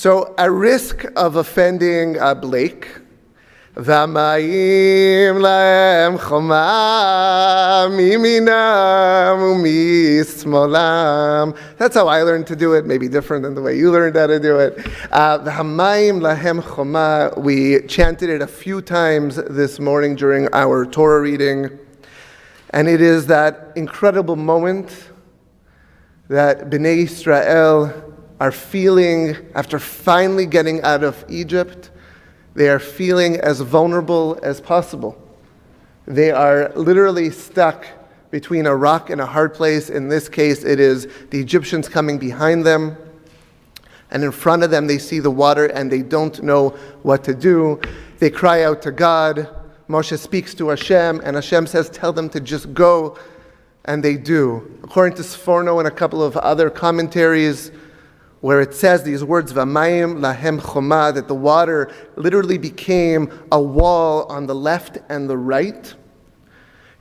So, at risk of offending Blake, V'amayim lahem choma miminam u'mismolam. That's how I learned to do it, maybe different than the way you learned how to do it. V'amayim lahem choma. We chanted it a few times this morning during our Torah reading. And it is that incredible moment that Bnei Israel are feeling after finally getting out of Egypt. They are feeling as vulnerable as possible. They are literally stuck between a rock and a hard place. In this case, it is the Egyptians coming behind them. And in front of them, they see the water and they don't know what to do. They cry out to God. Moshe speaks to Hashem, and Hashem says, tell them to just go. And they do. According to Sforno and a couple of other commentaries, where it says these words, V'amayim lahem choma, that the water literally became a wall on the left and the right,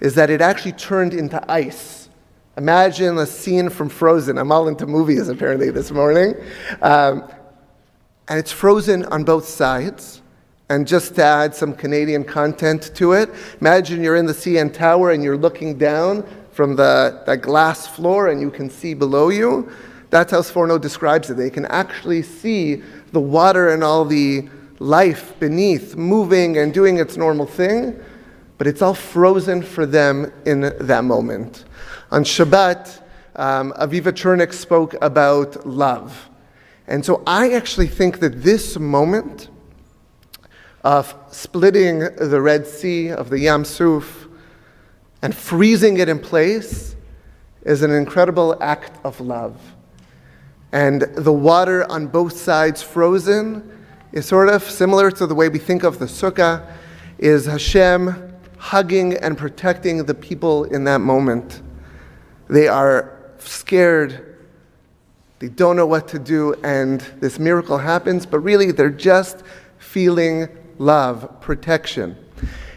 is that it actually turned into ice. Imagine a scene from Frozen. I'm all into movies apparently this morning. And it's frozen on both sides. And just to add some Canadian content to it, imagine you're in the CN Tower and you're looking down from the glass floor and you can see below you. That's how Sforno describes it. They can actually see the water and all the life beneath moving and doing its normal thing, but it's all frozen for them in that moment. On Shabbat, Aviva Chernik spoke about love. And so I actually think that this moment of splitting the Red Sea, of the Yam Suf, and freezing it in place is an incredible act of love. And the water on both sides frozen is sort of similar to the way we think of the sukkah, is Hashem hugging and protecting the people in that moment. They are scared, they don't know what to do, and this miracle happens, but really they're just feeling love, protection.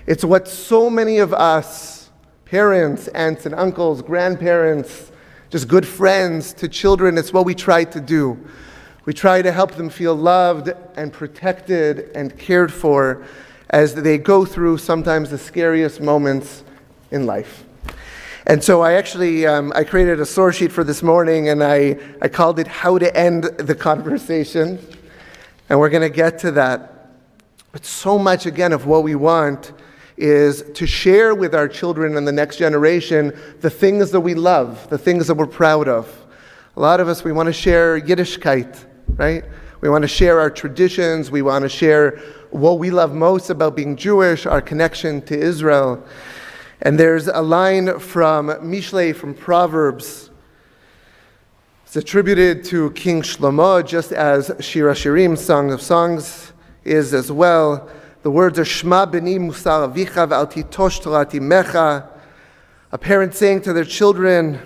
It's what so many of us, parents, aunts and uncles, grandparents, just good friends to children, it's what we try to do. We try to help them feel loved and protected and cared for as they go through sometimes the scariest moments in life. And so I actually, I created a source sheet for this morning, and I called it How to End the Conversation. And we're going to get to that. But so much, again, of what we want is to share with our children and the next generation the things that we love, the things that we're proud of. A lot of us, we want to share Yiddishkeit, right? We want to share our traditions. We want to share what we love most about being Jewish, our connection to Israel. And there's a line from Mishlei, from Proverbs. It's attributed to King Shlomo, just as Shir HaShirim, Song of Songs, is as well. The words are Shema b'ni musar avicha v'al titosh torah imecha. A parent saying to their children,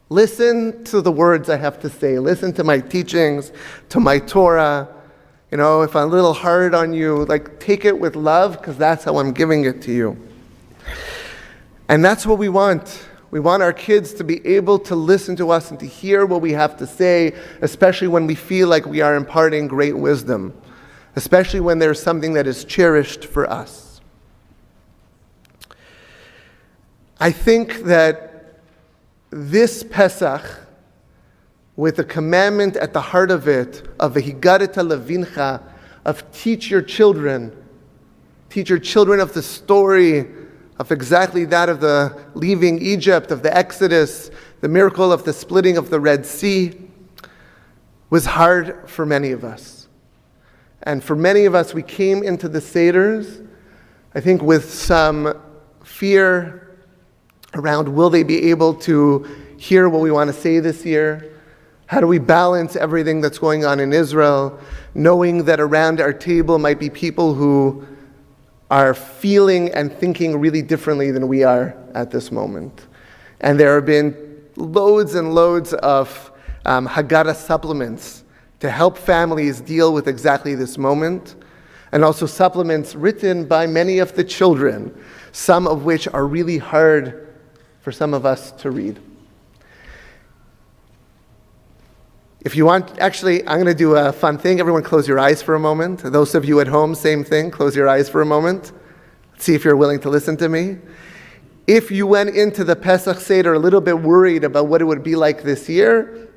listen to the words I have to say. Listen to my teachings, to my Torah. You know, if I'm a little hard on you, take it with love, because that's how I'm giving it to you. And that's what we want. We want our kids to be able to listen to us and to hear what we have to say, especially when we feel like we are imparting great wisdom. Especially when there's something that is cherished for us. I think that this Pesach, with the commandment at the heart of it, of V'higadet levincha, of teach your children of the story, of exactly that of the leaving Egypt, of the Exodus, the miracle of the splitting of the Red Sea, was hard for many of us. And for many of us, we came into the Seders, I think, with some fear around, will they be able to hear what we want to say this year? How do we balance everything that's going on in Israel, knowing that around our table might be people who are feeling and thinking really differently than we are at this moment? And there have been loads and loads of Haggadah supplements to help families deal with exactly this moment, and also supplements written by many of the children, some of which are really hard for some of us to read. If you want, actually, I'm going to do a fun thing. Everyone close your eyes for a moment. Those of you at home, same thing. Close your eyes for a moment. Let's see if you're willing to listen to me. If you went into the Pesach Seder a little bit worried about what it would be like this year,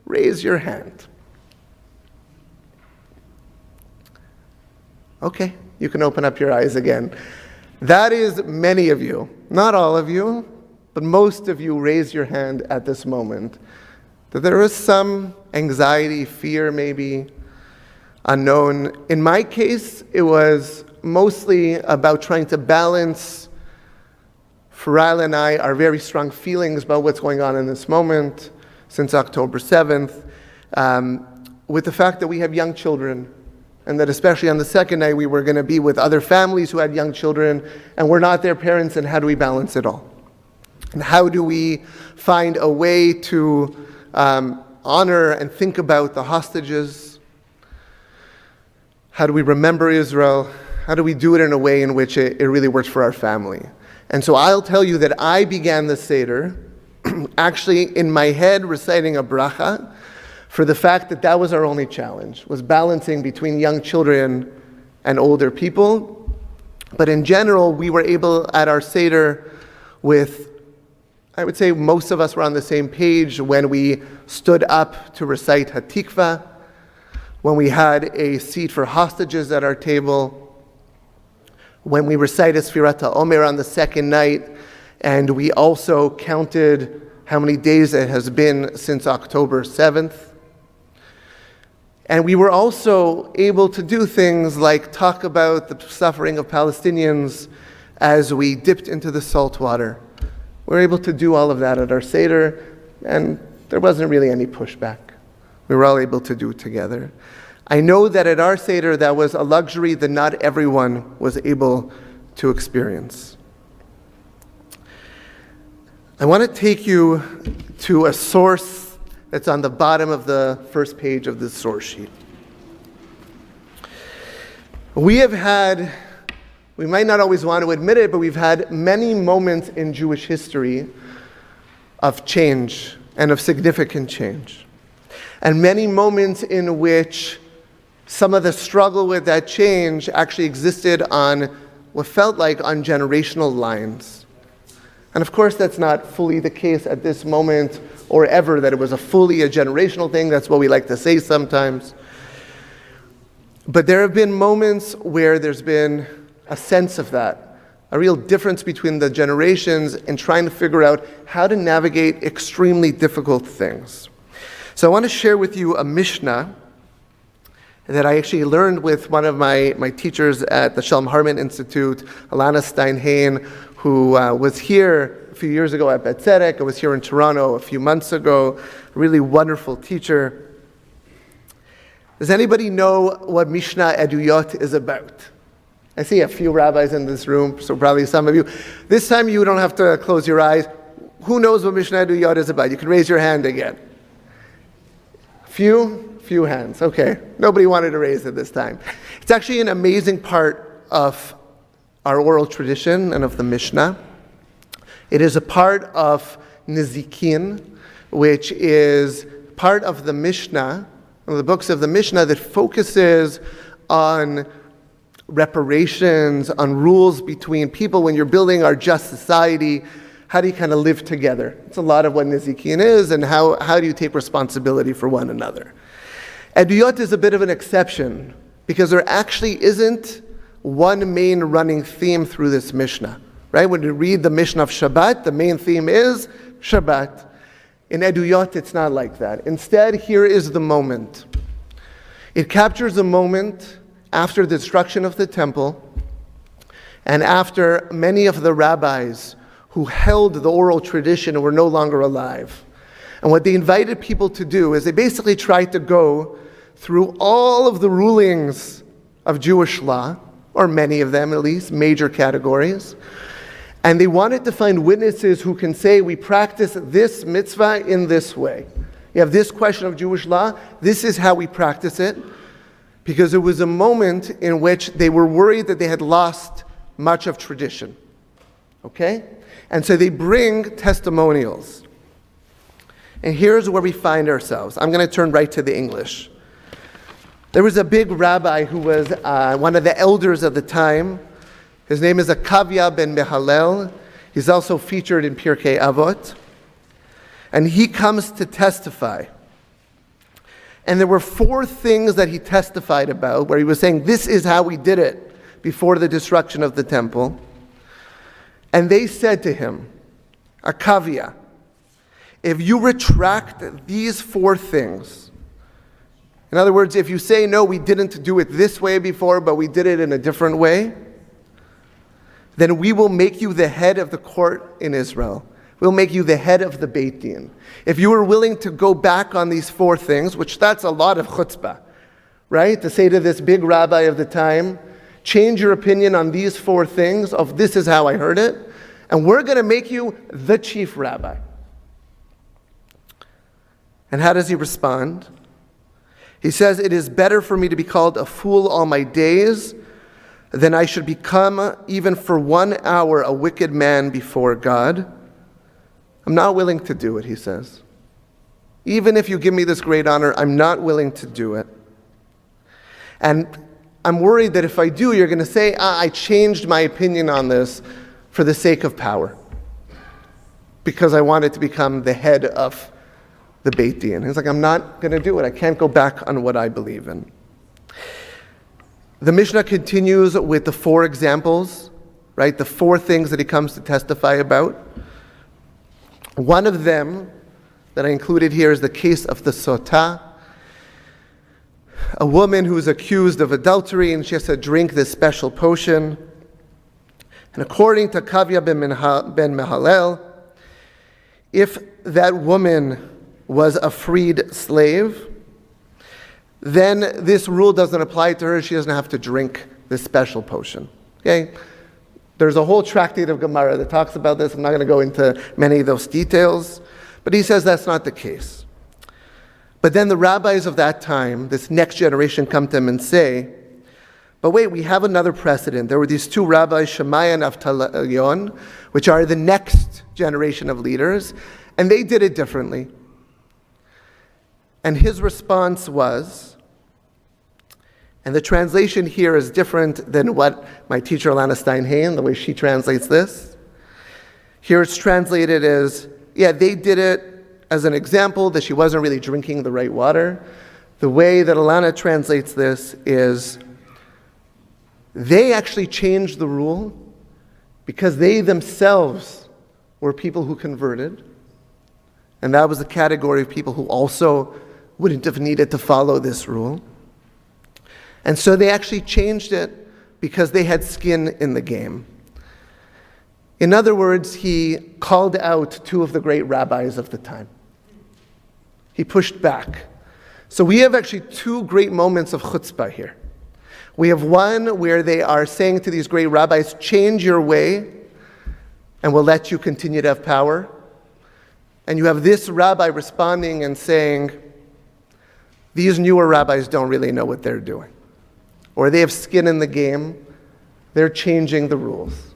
raise your hand. Okay, you can open up your eyes again. That is many of you. Not all of you, but most of you raise your hand at this moment. That there is some anxiety, fear maybe, unknown. In my case, it was mostly about trying to balance Faral and I our very strong feelings about what's going on in this moment since October 7th, with the fact that we have young children, and that especially on the second night we were going to be with other families who had young children, and we're not their parents, and how do we balance it all? And how do we find a way to honor and think about the hostages? How do we remember Israel? How do we do it in a way in which it really works for our family? And so I'll tell you that I began the Seder actually in my head reciting a bracha for the fact that that was our only challenge, was balancing between young children and older people. But in general, we were able at our Seder with, I would say most of us were on the same page when we stood up to recite Hatikva, when we had a seat for hostages at our table, when we recited Sfirat HaOmer on the second night, and we also counted how many days it has been since October 7th. And we were also able to do things like talk about the suffering of Palestinians as we dipped into the salt water. We were able to do all of that at our Seder, and there wasn't really any pushback. We were all able to do it together. I know that at our Seder, that was a luxury that not everyone was able to experience. I want to take you to a source that's on the bottom of the first page of this source sheet. We might not always want to admit it, but we've had many moments in Jewish history of change and of significant change. And many moments in which some of the struggle with that change actually existed on what felt like on generational lines. And of course, that's not fully the case at this moment or ever, that it was fully a generational thing. That's what we like to say sometimes. But there have been moments where there's been a sense of that, a real difference between the generations in trying to figure out how to navigate extremely difficult things. So I want to share with you a Mishnah that I actually learned with one of my teachers at the Shalom Harmon Institute, Alana Steinhain, who was here a few years ago at Beth Tzedec. I was here in Toronto a few months ago. A really wonderful teacher. Does anybody know what Mishnah Eduyot is about? I see a few rabbis in this room, so probably some of you. This time you don't have to close your eyes. Who knows what Mishnah Eduyot is about? You can raise your hand again. Few hands. Okay. Nobody wanted to raise it this time. It's actually an amazing part of our oral tradition and of the Mishnah. It is a part of Nizikin, which is part of the Mishnah, one of the books of the Mishnah that focuses on reparations, on rules between people when you're building our just society. How do you kind of live together? It's a lot of what Nizikin is, and how do you take responsibility for one another? Eduyot is a bit of an exception, because there actually isn't one main running theme through this Mishnah. Right? When you read the Mishnah of Shabbat, the main theme is Shabbat. In Eduyot, it's not like that. Instead, here is the moment. It captures a moment after the destruction of the temple, and after many of the rabbis who held the oral tradition were no longer alive. And what they invited people to do is they basically tried to go through all of the rulings of Jewish law, or many of them at least, major categories, and they wanted to find witnesses who can say, we practice this mitzvah in this way. You have this question of Jewish law, this is how we practice it, because it was a moment in which they were worried that they had lost much of tradition. Okay? And so they bring testimonials. And here's where we find ourselves. I'm going to turn right to the English. There was a big rabbi who was one of the elders of the time. His name is Akavya ben Mehalel. He's also featured in Pirkei Avot. And he comes to testify. And there were 4 things that he testified about, where he was saying, this is how we did it before the destruction of the temple. And they said to him, Akavya, if you retract these 4 things, in other words, if you say, no, we didn't do it this way before, but we did it in a different way, then we will make you the head of the court in Israel. We'll make you the head of the Beit Din. If you were willing to go back on these 4 things, which that's a lot of chutzpah, right? To say to this big rabbi of the time, change your opinion on these 4 things of this is how I heard it, and we're going to make you the chief rabbi. And how does he respond? He says, it is better for me to be called a fool all my days than I should become, even for 1 hour, a wicked man before God. I'm not willing to do it, he says. Even if you give me this great honor, I'm not willing to do it. And I'm worried that if I do, you're going to say, I changed my opinion on this for the sake of power, because I wanted to become the head of the Beit Din. He's like, I'm not going to do it. I can't go back on what I believe in. The Mishnah continues with the 4 examples, right? The 4 things that he comes to testify about. One of them that I included here is the case of the Sotah, a woman who's accused of adultery and she has to drink this special potion. And according to Kavya ben Mehalel, if that woman was a freed slave, then this rule doesn't apply to her. She doesn't have to drink this special potion. Okay? There's a whole tractate of Gemara that talks about this. I'm not going to go into many of those details, but he says that's not the case. But then the rabbis of that time, this next generation, come to him and say, but wait, we have another precedent. There were these 2 rabbis, Shammai and Avtalion, which are the next generation of leaders, and they did it differently. And his response was, and the translation here is different than what my teacher Alana Steinhain, the way she translates this. Here it's translated as, yeah, they did it as an example that she wasn't really drinking the right water. The way that Alana translates this is, they actually changed the rule because they themselves were people who converted. And that was the category of people who also wouldn't have needed to follow this rule. And so they actually changed it because they had skin in the game. In other words, he called out 2 of the great rabbis of the time. He pushed back. So we have actually 2 great moments of chutzpah here. We have one where they are saying to these great rabbis, change your way and we'll let you continue to have power. And you have this rabbi responding and saying, these newer rabbis don't really know what they're doing. Or they have skin in the game. They're changing the rules.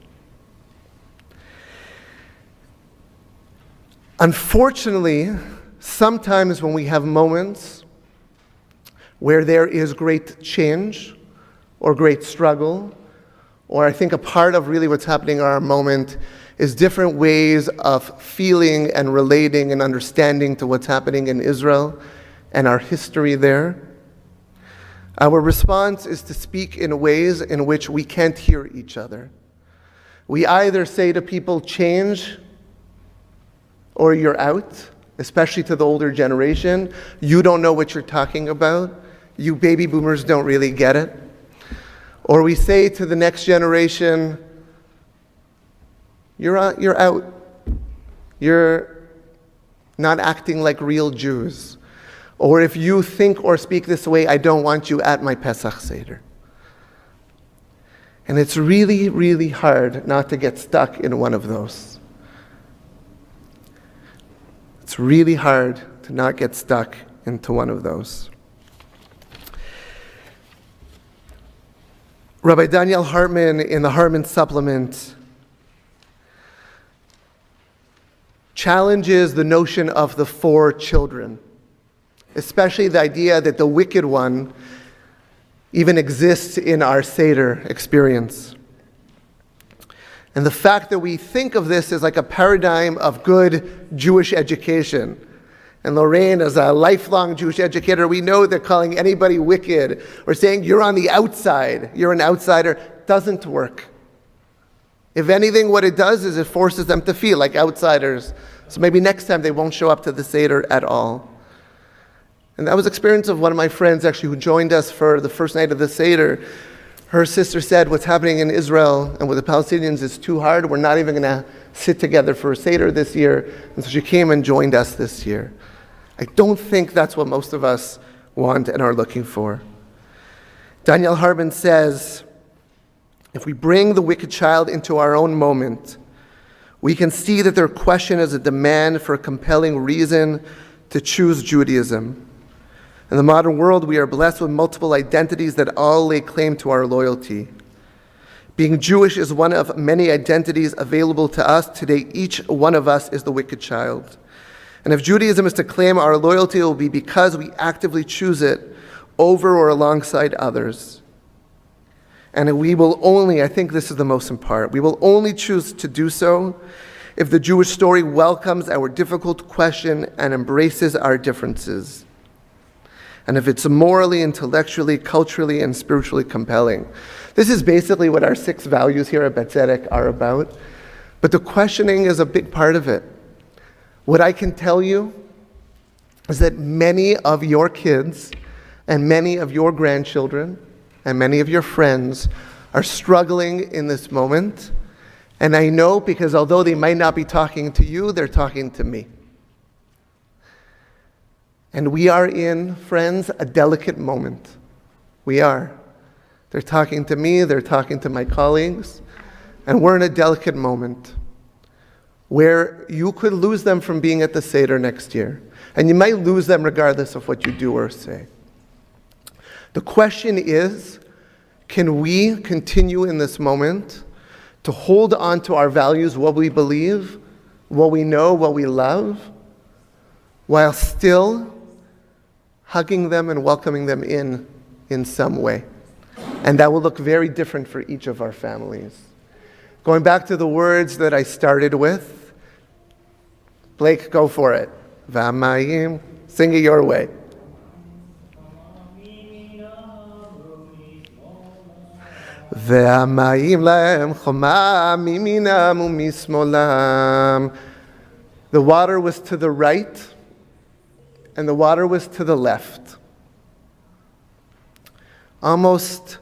Unfortunately, sometimes when we have moments where there is great change or great struggle, or I think a part of really what's happening in our moment is different ways of feeling and relating and understanding to what's happening in Israel and our history there. Our response is to speak in ways in which we can't hear each other. We either say to people, change, or you're out, especially to the older generation. You don't know what you're talking about. You baby boomers don't really get it. Or we say to the next generation, you're out. You're not acting like real Jews. Or if you think or speak this way, I don't want you at my Pesach Seder. And it's really, really hard not to get stuck in one of those. It's really hard to not get stuck into one of those. Rabbi Daniel Hartman in the Hartman Supplement challenges the notion of the four children, especially the idea that the wicked one even exists in our Seder experience. And the fact that we think of this as like a paradigm of good Jewish education. And Lorraine, as a lifelong Jewish educator, we know that calling anybody wicked or saying you're on the outside, you're an outsider, doesn't work. If anything, what it does is it forces them to feel like outsiders. So maybe next time they won't show up to the Seder at all. And that was the experience of one of my friends actually who joined us for the first night of the Seder. Her sister said, what's happening in Israel and with the Palestinians is too hard. We're not even going to sit together for a Seder this year. And so she came and joined us this year. I don't think that's what most of us want and are looking for. Daniel Harbin says, if we bring the wicked child into our own moment, we can see that their question is a demand for a compelling reason to choose Judaism. In the modern world, we are blessed with multiple identities that all lay claim to our loyalty. Being Jewish is one of many identities available to us. Today, each one of us is the wicked child. And if Judaism is to claim our loyalty, it will be because we actively choose it over or alongside others. And we will only, I think this is the most important, we will only choose to do so if the Jewish story welcomes our difficult question and embraces our differences. And if it's morally, intellectually, culturally, and spiritually compelling. This is basically what our 6 values here at Beth Tzedec are about. But the questioning is a big part of it. What I can tell you is that many of your kids and many of your grandchildren and many of your friends are struggling in this moment. And I know because although they might not be talking to you, they're talking to me. And we are in, friends, a delicate moment. We are. They're talking to me, they're talking to my colleagues, and we're in a delicate moment where you could lose them from being at the Seder next year. And you might lose them regardless of what you do or say. The question is, can we continue in this moment to hold on to our values, what we believe, what we know, what we love, while still hugging them and welcoming them in some way? And that will look very different for each of our families. Going back to the words that I started with, Blake, go for it. V'amayim, sing it your way. Ve'amayim lahem choma miminam umismolam. The water was to the right, and the water was to the left. Almost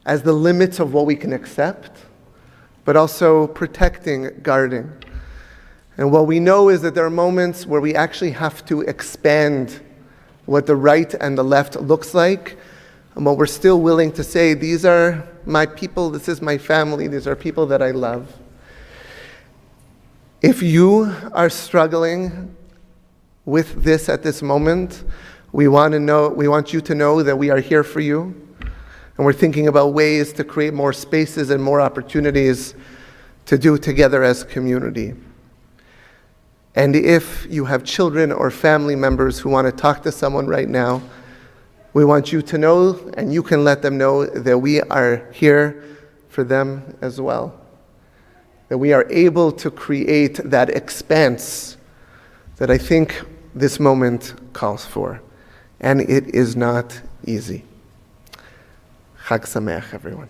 as the limits of what we can accept, but also protecting, guarding. And what we know is that there are moments where we actually have to expand what the right and the left looks like, and what we're still willing to say, these are my people, this is my family, these are people that I love. If you are struggling with this at this moment, we want you to know that we are here for you, and we're thinking about ways to create more spaces and more opportunities to do together as community. And if you have children or family members who want to talk to someone right now, we want you to know, and you can let them know, that we are here for them as well. That we are able to create that expanse that I think this moment calls for. And it is not easy. Chag Sameach, everyone.